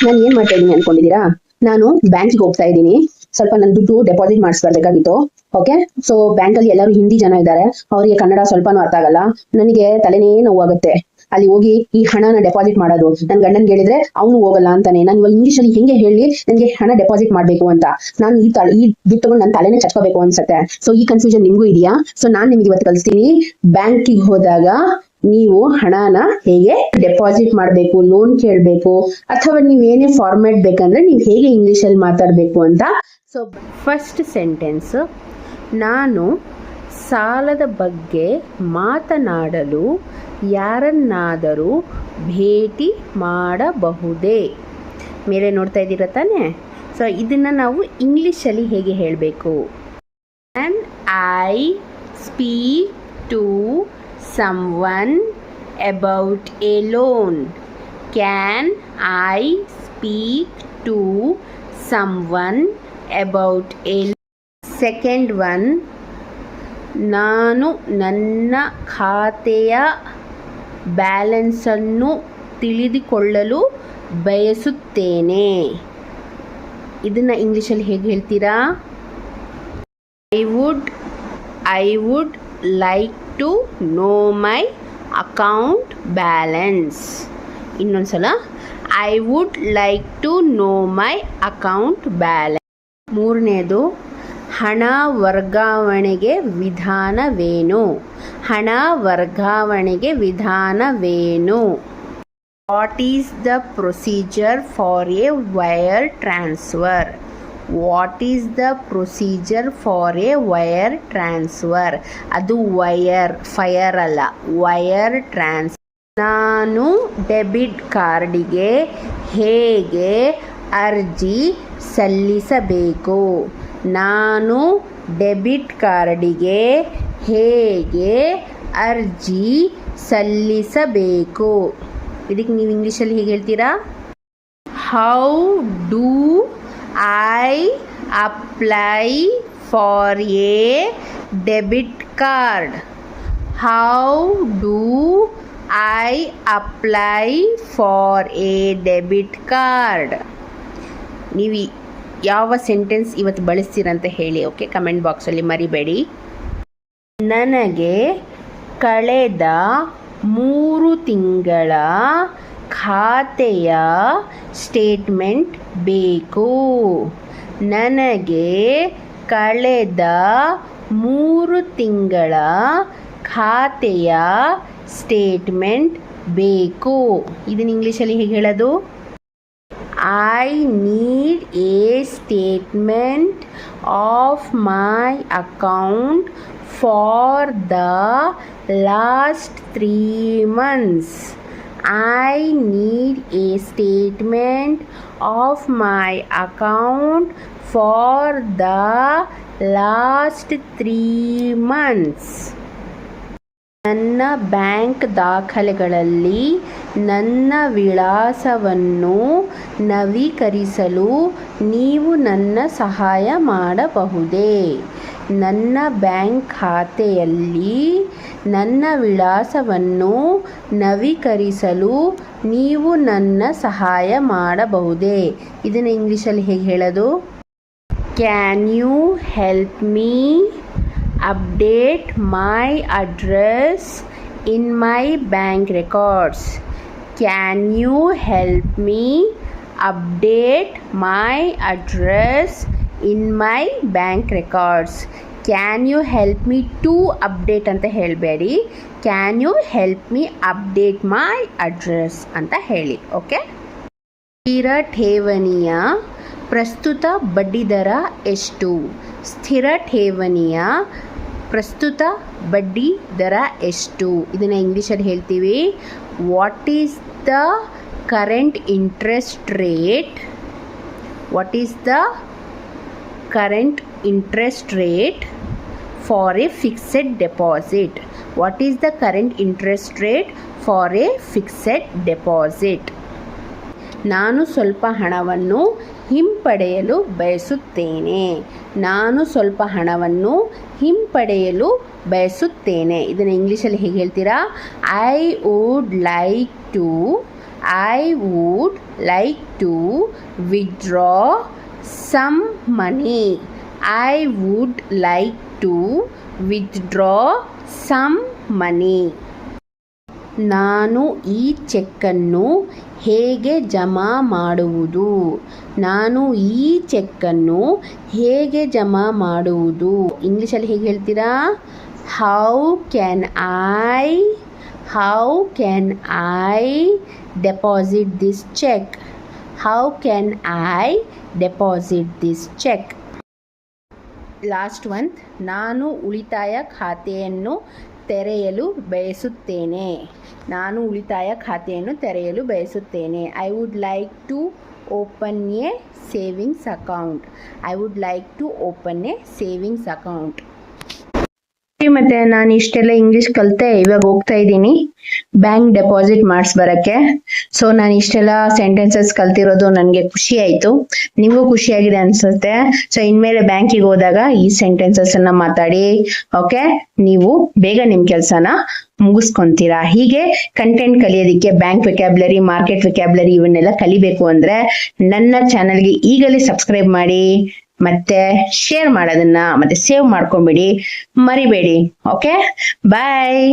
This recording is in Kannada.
ನಾನು ಏನು ಮಾಡ್ತಾ ಇದ್ದೀನಿ ಅನ್ಕೊಂಡಿದ್ದೀರಾ? ನಾನು ಬ್ಯಾಂಕಿಗೆ ಹೋಗ್ತಾ ಇದ್ದೀನಿ, ಸ್ವಲ್ಪ ನನ್ನ ದುಡ್ಡು ಡೆಪಾಸಿಟ್ ಮಾಡಿಸ್ಬರ್ಬೇಕಾಗಿತ್ತು. ಓಕೆ, ಸೊ ಬ್ಯಾಂಕಲ್ಲಿ ಎಲ್ಲರೂ ಹಿಂದಿ ಜನ ಇದ್ದಾರೆ, ಅವರಿಗೆ ಕನ್ನಡ ಸ್ವಲ್ಪನೂ ಅರ್ಥ ಆಗಲ್ಲ. ನನಗೆ ತಲೆನೇ ನೋವಾಗುತ್ತೆ ಅಲ್ಲಿ ಹೋಗಿ ಈ ಹಣನ ಡೆಪಾಸಿಟ್ ಮಾಡೋದು. ನನ್ನ ಗಂಡನ್ಗೆ ಹೇಳಿದ್ರೆ ಅವನು ಹೋಗಲ್ಲ ಅಂತಾನೆ. ನಾನು ಇವಾಗ ಇಂಗ್ಲಿಷ್ ಅಲ್ಲಿ ಹೆಂಗೆ ಹೇಳಿ ನನಗೆ ಹಣ ಡೆಪಾಸಿಟ್ ಮಾಡಬೇಕು ಅಂತ? ನಾನು ಈ ದುಡ್ಡು ತಗೊಂಡು ನನ್ನ ತಲೆನೇ ಚಚ್ಕೋಬೇಕು ಅನ್ಸುತ್ತೆ. ಸೊ ಈ ಕನ್ಫ್ಯೂಷನ್ ನಿಮ್ಗೂ ಇದೆಯಾ? ಸೊ ನಾನು ನಿಮ್ಗೆ ಇವತ್ತು ಕಲಿಸ್ತೀನಿ, ಬ್ಯಾಂಕಿಗೆ ಹೋದಾಗ ನೀವು ಹಣನ ಹೇಗೆ ಡೆಪಾಸಿಟ್ ಮಾಡಬೇಕು, ಲೋನ್ ಕೇಳಬೇಕು, ಅಥವಾ ನೀವೇನೇ ಫಾರ್ಮ್ಯಾಟ್ ಬೇಕಂದ್ರೆ ನೀವು ಹೇಗೆ ಇಂಗ್ಲಿಷ್ ಅಲ್ಲಿ ಮಾತಾಡಬೇಕು ಅಂತ. ಸೊ ಫಸ್ಟ್ ಸೆಂಟೆನ್ಸ್, ನಾನು ಸಾಲದ ಬಗ್ಗೆ ಮಾತನಾಡಲು ಯಾರನ್ನಾದರೂ ಭೇಟಿ ಮಾಡಬಹುದೇ? ಮೇಲೆ ನೋಡ್ತಾ ಇದ್ದೀರಾ ತಾನೆ? ಸೊ ಇದನ್ನು ನಾವು ಇಂಗ್ಲೀಷಲ್ಲಿ ಹೇಗೆ ಹೇಳಬೇಕು? Can I speak to someone about a loan? Can I speak to someone about a loan? Second one, ನಾನು ನನ್ನ ಖಾತೆಯ ಬ್ಯಾಲೆನ್ಸನ್ನು ತಿಳಿದುಕೊಳ್ಳಲು ಬಯಸುತ್ತೇನೆ. ಇದನ್ನು ಇಂಗ್ಲೀಷಲ್ಲಿ ಹೇಗೆ ಹೇಳ್ತೀರಾ? I would like to know my account balance. ಇನ್ನೊಂದ್ಸಲ, I would like to know my account balance. ಮೂರನೇದು, ಹಣ ವರ್ಗಾವಣೆಗೆ ವಿಧಾನವೇನು? ಹಣ ವರ್ಗಾವಣೆಗೆ ವಿಧಾನವೇನು? What is the procedure for a wire transfer? What is the procedure for a wire transfer? ಅದು ಫೈರ್ ಅಲ್ಲ, ವೈರ್ ಟ್ರಾನ್ಸ್ಫರ್. ನಾನು ಡೆಬಿಟ್ ಕಾರ್ಡಿಗೆ ಹೇಗೆ ಅರ್ಜಿ ಸಲ್ಲಿಸಬೇಕು? ನಾನು ಡೆಬಿಟ್ ಕಾರ್ಡಿಗೆ ಹೇಗೆ ಅರ್ಜಿ ಸಲ್ಲಿಸಬೇಕು? ಇದಕ್ಕೆ ನೀವು ಇಂಗ್ಲೀಷಲ್ಲಿ ಹೇಗೆ ಹೇಳ್ತೀರಾ? How do I apply for a debit card? How do I apply for a debit card? ನೀವು ಯಾವ ಸೆಂಟೆನ್ಸ್ ಇವತ್ತು ಬಳಸ್ತೀರಂತ ಹೇಳಿ, ಓಕೆ, ಕಮೆಂಟ್ ಬಾಕ್ಸಲ್ಲಿ ಮರಿಬೇಡಿ. ನನಗೆ ಕಳೆದ 3 ತಿಂಗಳ ಖಾತೆಯ ಸ್ಟೇಟ್ಮೆಂಟ್ ಬೇಕು. ನನಗೆ ಕಳೆದ 3 ತಿಂಗಳ ಖಾತೆಯ ಸ್ಟೇಟ್ಮೆಂಟ್ ಬೇಕು. ಇದನ್ನು ಇಂಗ್ಲೀಷಲ್ಲಿ ಹೇಗೆ ಹೇಳೋದು? I need A statement of my account for the last 3 months. I need a statement of my account for the last 3 months. ನನ್ನ ಬ್ಯಾಂಕ್ ದಾಖಲೆಗಳಲ್ಲಿ ನನ್ನ ವಿಳಾಸವನ್ನು ನವೀಕರಿಸಲು ನೀವು ನನ್ನ ಸಹಾಯ ಮಾಡಬಹುದೇ? ನನ್ನ ಬ್ಯಾಂಕ್ ಖಾತೆಯಲ್ಲಿ ನನ್ನ ವಿಳಾಸವನ್ನು ನವೀಕರಿಸಲು ನೀವು ನನ್ನ ಸಹಾಯ ಮಾಡಬಹುದೇ? ಇದನ್ನು ಇಂಗ್ಲೀಷಲ್ಲಿ ಹೇಗೆ ಹೇಳೋದು? Can you help me update my address in my bank records? Can you help me update my address in my bank records? Can you help me to update ಅಂತ ಹೇಳಬೇಡಿ, can you help me update my address ಅಂತ ಹೇಳಿ. ಓಕೆ. ಸ್ಥಿರ ಠೇವಣಿಯ ಪ್ರಸ್ತುತ ಬಡ್ಡಿದರ ಎಷ್ಟು? ಸ್ಥಿರ ಠೇವಣಿಯ ಪ್ರಸ್ತುತ ಬಡ್ಡಿ ದರ ಎಷ್ಟು? ಇದನ್ನು ಇಂಗ್ಲೀಷಲ್ಲಿ ಹೇಳ್ತೀವಿ, what is the current interest rate? What is the current interest rate for A fixed deposit? What is the current interest rate for A fixed deposit? ನಾನು ಸ್ವಲ್ಪ ಹಣವನ್ನು ಹಿಂಪಡೆಯಲು ಬಯಸುತ್ತೇನೆ. ನಾನು ಸ್ವಲ್ಪ ಹಣವನ್ನು ಹಿಂಪಡೆಯಲು ಬಯಸುತ್ತೇನೆ. ಇದನ್ನು ಇಂಗ್ಲೀಷಲ್ಲಿ ಹೇಗೆ ಹೇಳ್ತೀರಾ? I would like to I would like to withdraw some money. I would like to withdraw some money. ನಾನು ಈ ಚೆಕ್ಕನ್ನು ಹೇಗೆ ಜಮಾ ಮಾಡುವುದು? ನಾನು ಈ ಚೆಕ್ಕನ್ನು ಹೇಗೆ ಜಮಾ ಮಾಡುವುದು? ಇಂಗ್ಲೀಷಲ್ಲಿ ಹೇಗೆ ಹೇಳ್ತೀರಾ? How can I deposit this cheque? How can I deposit this cheque? Last one, ನಾನು ಉಳಿತಾಯ ಖಾತೆಯನ್ನು ತೆರೆಯಲು ಬಯಸುತ್ತೇನೆ. ನಾನು ಉಳಿತಾಯ ಖಾತೆಯನ್ನು ತೆರೆಯಲು ಬಯಸುತ್ತೇನೆ. I would like to open a savings account. I would like to open a savings account. ಮತ್ತೆ ನಾನು ಇಷ್ಟೆಲ್ಲ ಇಂಗ್ಲಿಷ್ ಕಲಿತೆ, ಇವಾಗ ಹೋಗ್ತಾ ಇದ್ದೀನಿ ಬ್ಯಾಂಕ್ ಡೆಪಾಸಿಟ್ ಬರಕ್ಕೆ. ಸೊ ನಾನು ಇಷ್ಟೆಲ್ಲ ಸೆಂಟೆನ್ಸಸ್ ಕಲ್ತಿರೋದು ನನಗೆ ಖುಷಿ ಆಯ್ತು, ನಿಮಗೂ ಖುಷಿಯಾಗಿದೆ ಅನ್ಸುತ್ತೆ. ಸೊ ಇನ್ಮೇಲೆ ಬ್ಯಾಂಕಿಗೆ ಹೋದಾಗ ಈ ಸೆಂಟೆನ್ಸಸ್ ಅನ್ನ ಮಾತಾಡಿ. ಓಕೆ, ನೀವು ಬೇಗ ನಿಮ್ ಕೆಲಸನ ಮುಗಿಸ್ಕೊಂತೀರಾ. ಹೀಗೆ ಕಂಟೆಂಟ್ ಕಲಿಯೋದಿಕ್ಕೆ ಬ್ಯಾಂಕ್ ವೆಕ್ಯಾಬ್ಲರಿ, ಮಾರ್ಕೆಟ್ ವೆಕ್ಯಾಬ್ಲರಿ ಇವನ್ನೆಲ್ಲ ಕಲಿಬೇಕು ಅಂದ್ರೆ ನನ್ನ ಚಾನಲ್ಗೆ ಈಗಲೇ ಸಬ್ಸ್ಕ್ರೈಬ್ ಮಾಡಿ, ಮತ್ತೆ ಶೇರ್ ಮಾಡೋದನ್ನ ಮತ್ತೆ ಸೇವ್ ಮಾಡ್ಕೊಂಬಿಡಿ, ಮರಿಬೇಡಿ. ಓಕೆ, ಬಾಯ್.